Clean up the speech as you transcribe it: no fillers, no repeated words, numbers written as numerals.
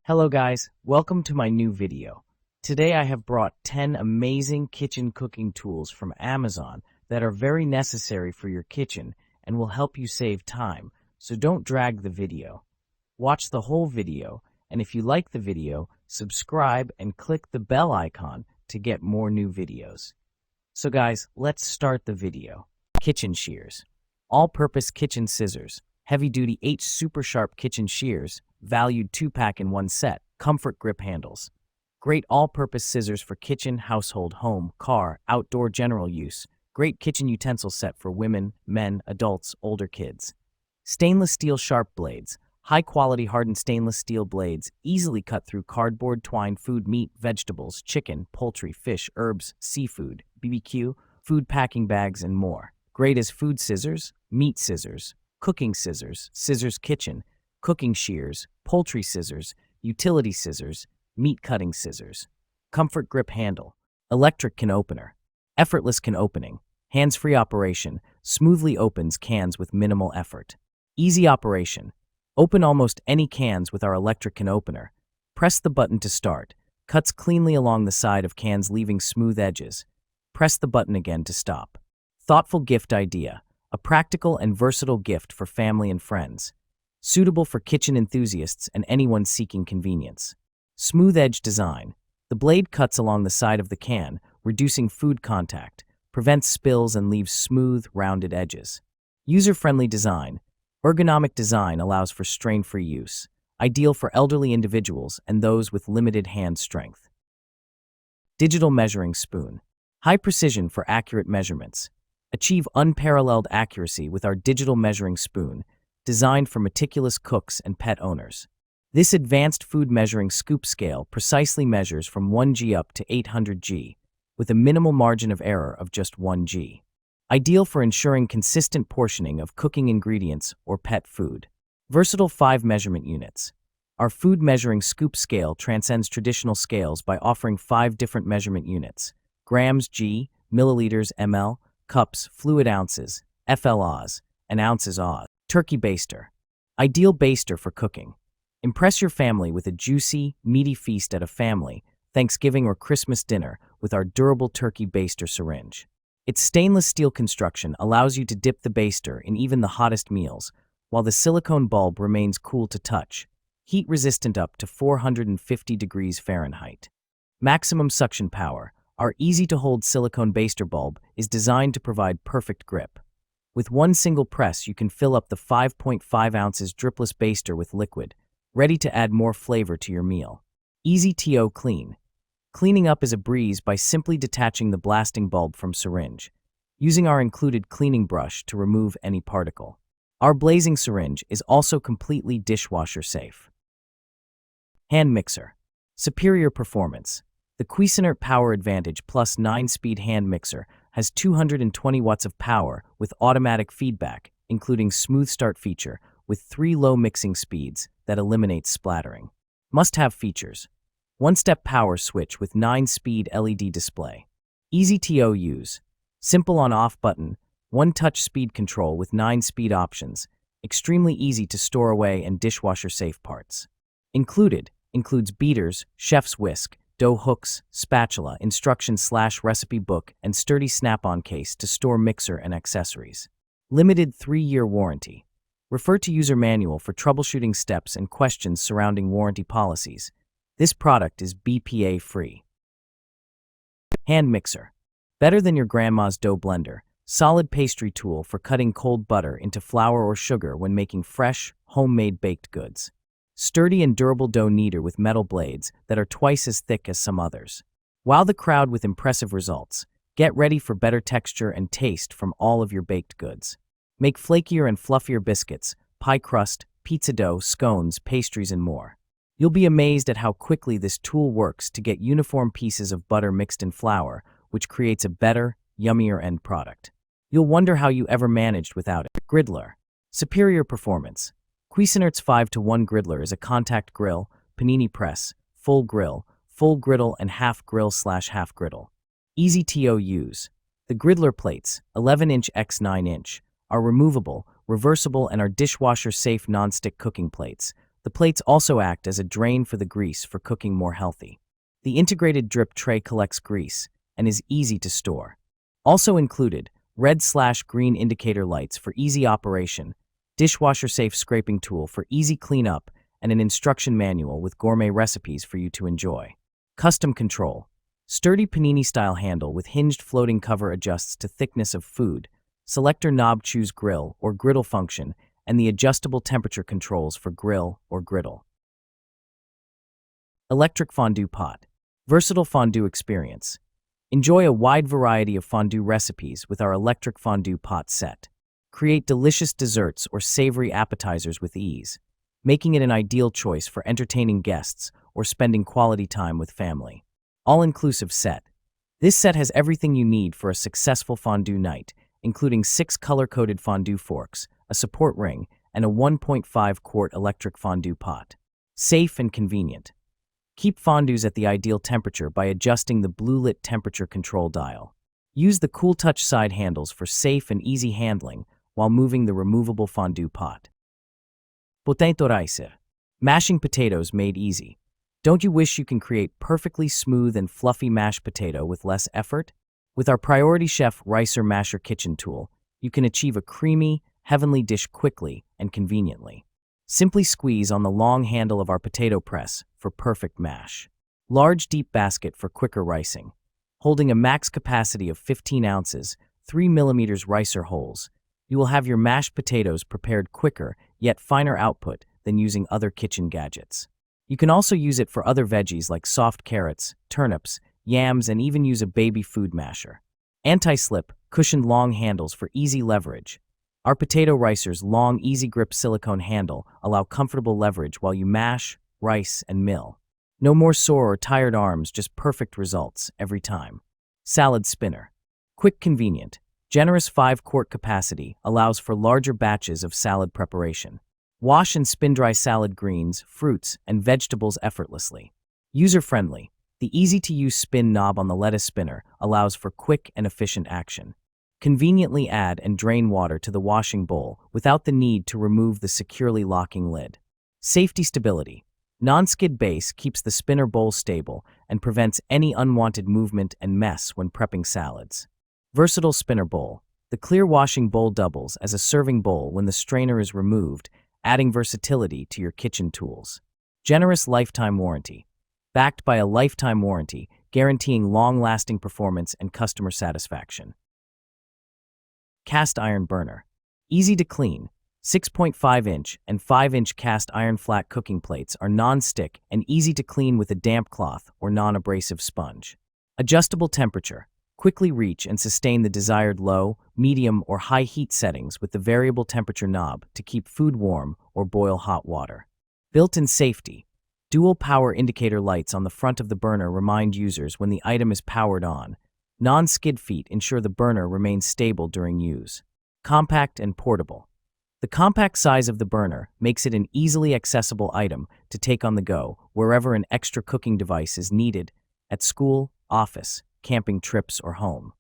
Hello guys, welcome to my new video. Today I have brought 10 amazing kitchen cooking tools from Amazon that are very necessary for your kitchen and will help you save time, so don't drag the video. Watch the whole video, and if you like the video, subscribe and click the bell icon to get more new videos. So guys, let's start the video. Kitchen shears. All-purpose kitchen scissors. Heavy-duty H super sharp kitchen shears, valued 2-pack in one set, comfort grip handles. Great all-purpose scissors for kitchen, household, home, car, outdoor general use. Great kitchen utensil set for women, men, adults, older kids. Stainless steel sharp blades. High-quality hardened stainless steel blades, easily cut through cardboard, twine, food, meat, vegetables, chicken, poultry, fish, herbs, seafood, BBQ, food packing bags, and more. Great as food scissors, meat scissors, cooking scissors, scissors kitchen, cooking shears, poultry scissors, utility scissors, meat cutting scissors. Comfort grip handle, electric can opener, effortless can opening, hands-free operation, smoothly opens cans with minimal effort. Easy operation, open almost any cans with our electric can opener. Press the button to start, cuts cleanly along the side of cans leaving smooth edges. Press the button again to stop. Thoughtful gift idea, a practical and versatile gift for family and friends. Suitable for kitchen enthusiasts and anyone seeking convenience. Smooth edge design. The blade cuts along the side of the can, reducing food contact, prevents spills and leaves smooth, rounded edges. User-friendly design. Ergonomic design allows for strain-free use. Ideal for elderly individuals and those with limited hand strength. Digital measuring spoon. High precision for accurate measurements. Achieve unparalleled accuracy with our digital measuring spoon, designed for meticulous cooks and pet owners. This advanced food measuring scoop scale precisely measures from 1G up to 800G, with a minimal margin of error of just 1G. Ideal for ensuring consistent portioning of cooking ingredients or pet food. Versatile 5 measurement units. Our food measuring scoop scale transcends traditional scales by offering 5 different measurement units: grams G, milliliters ml, cups, fluid ounces, FLOs, and ounces Oz. Turkey baster. Ideal baster for cooking. Impress your family with a juicy, meaty feast at a family, Thanksgiving or Christmas dinner with our durable turkey baster syringe. Its stainless steel construction allows you to dip the baster in even the hottest meals, while the silicone bulb remains cool to touch, heat-resistant up to 450 degrees Fahrenheit. Maximum suction power. Our easy-to-hold silicone baster bulb is designed to provide perfect grip. With one single press, you can fill up the 5.5 ounces dripless baster with liquid, ready to add more flavor to your meal. Easy TO clean. Cleaning up is a breeze by simply detaching the blasting bulb from syringe, using our included cleaning brush to remove any particle. Our blazing syringe is also completely dishwasher safe. Hand mixer. Superior performance. The Cuisinart Power Advantage Plus 9-speed hand mixer has 220 watts of power with automatic feedback, including smooth start feature with 3 low mixing speeds that eliminates splattering. Must-have features. One-step power switch with 9-speed LED display. Easy TO use. Simple on-off button, one-touch speed control with 9 speed options, extremely easy to store away and dishwasher-safe parts. Includes beaters, chef's whisk, dough hooks, spatula, instructions/recipe book, and sturdy snap-on case to store mixer and accessories. Limited 3-year warranty. Refer to user manual for troubleshooting steps and questions surrounding warranty policies. This product is BPA-free. Hand mixer. Better than your grandma's dough blender. Solid pastry tool for cutting cold butter into flour or sugar when making fresh, homemade baked goods. Sturdy and durable dough kneader with metal blades that are twice as thick as some others. Wow the crowd with impressive results. Get ready for better texture and taste from all of your baked goods. Make flakier and fluffier biscuits, pie crust, pizza dough, scones, pastries, and more. You'll be amazed at how quickly this tool works to get uniform pieces of butter mixed in flour, which creates a better, yummier end product. You'll wonder how you ever managed without it. Griddler. Superior performance. Cuisinart's 5-to-1 griddler is a contact grill, panini press, full griddle, and half grill/half griddle. Easy TO use. The griddler plates, 11-inch x 9-inch, are removable, reversible, and are dishwasher-safe non-stick cooking plates, The plates also act as a drain for the grease for cooking more healthy. The integrated drip tray collects grease and is easy to store. Also included, red/green indicator lights for easy operation, dishwasher-safe scraping tool for easy cleanup, and an instruction manual with gourmet recipes for you to enjoy. Custom control. Sturdy panini-style handle with hinged floating cover adjusts to thickness of food, selector knob choose grill or griddle function, and the adjustable temperature controls for grill or griddle. Electric fondue pot. Versatile fondue experience. Enjoy a wide variety of fondue recipes with our electric fondue pot set. Create delicious desserts or savory appetizers with ease, making it an ideal choice for entertaining guests or spending quality time with family. All-inclusive set. This set has everything you need for a successful fondue night, including 6 color-coded fondue forks, a support ring, and a 1.5-quart electric fondue pot. Safe and convenient. Keep fondues at the ideal temperature by adjusting the blue-lit temperature control dial. Use the cool touch side handles for safe and easy handling while moving the removable fondue pot. Potato rice. Mashing potatoes made easy. Don't you wish you can create perfectly smooth and fluffy mashed potato with less effort? With our Priority Chef Ricer Masher kitchen tool, you can achieve a creamy, heavenly dish quickly and conveniently. Simply squeeze on the long handle of our potato press for perfect mash. Large deep basket for quicker ricing. Holding a max capacity of 15 ounces, 3 mm ricer holes, you will have your mashed potatoes prepared quicker yet finer output than using other kitchen gadgets. You can also use it for other veggies like soft carrots, turnips, yams, and even use a baby food masher. Anti-slip, cushioned long handles for easy leverage. Our potato ricer's long, easy grip silicone handle allow comfortable leverage while you mash, rice, and mill. No more sore or tired arms, just perfect results every time. Salad spinner. Quick, convenient. Generous 5-quart capacity allows for larger batches of salad preparation. Wash and spin-dry salad greens, fruits, and vegetables effortlessly. User-friendly. The easy-to-use spin knob on the lettuce spinner allows for quick and efficient action. Conveniently add and drain water to the washing bowl without the need to remove the securely locking lid. Safety stability. Non-skid base keeps the spinner bowl stable and prevents any unwanted movement and mess when prepping salads. Versatile spinner bowl. The clear washing bowl doubles as a serving bowl when the strainer is removed, adding versatility to your kitchen tools. Generous lifetime warranty. Backed by a lifetime warranty, guaranteeing long-lasting performance and customer satisfaction. Cast iron burner. Easy to clean. 6.5-inch and 5-inch cast iron flat cooking plates are non-stick and easy to clean with a damp cloth or non-abrasive sponge. Adjustable temperature. Quickly reach and sustain the desired low, medium, or high heat settings with the variable temperature knob to keep food warm or boil hot water. Built-in safety. Dual power indicator lights on the front of the burner remind users when the item is powered on. Non-skid feet ensure the burner remains stable during use. Compact and portable. The compact size of the burner makes it an easily accessible item to take on the go wherever an extra cooking device is needed, at school, office, camping trips, or home.